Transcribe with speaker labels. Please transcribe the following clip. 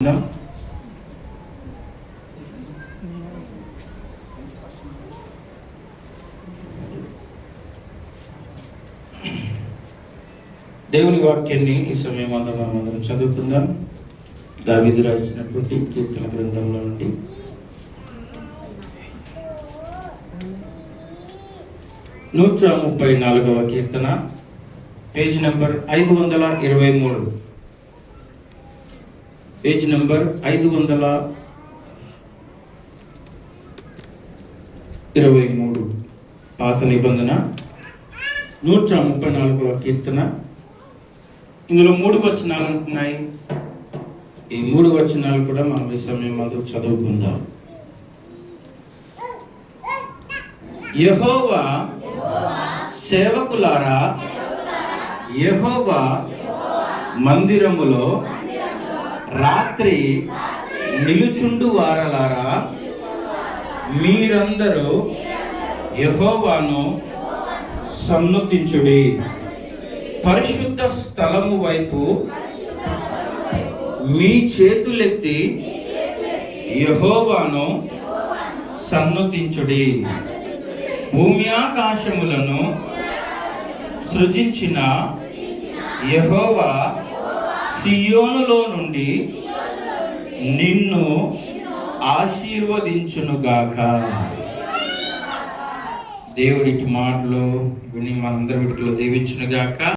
Speaker 1: దేవుని వాక్యాన్ని ఈ సమయం మనం చదువుకుందాం. దావీదు రాసినటువంటి కీర్తన గ్రంథంలో నుండి 134వ కీర్తన, పేజ్ నంబర్ 523. పేజ్ నంబర్ 523, పాత నిబంధన 134వ కీర్తన. ఇందులో 3 వచనాలు ఉంటున్నాయి. ఈ 3 వచనాలు కూడా మనం ఈ సమయం అందు చదువుకుందాం. యెహోవా సేవకులారా, యెహోవా మందిరములో రాత్రి నిలుచుండు వారలారా, మీరందరూ యెహోవాను సన్నుతించుడి. పరిశుద్ధ స్థలము వైపు మీ చేతులెత్తి యెహోవాను సన్నుతించుడి. భూమి ఆకాశములను సృజించిన యెహోవా సియోనులో నుండి నిన్ను ఆశీర్వదించునుగాక. దేవుడికి మాటలు విని మనందరి వీటిలో దీవించునుగాక.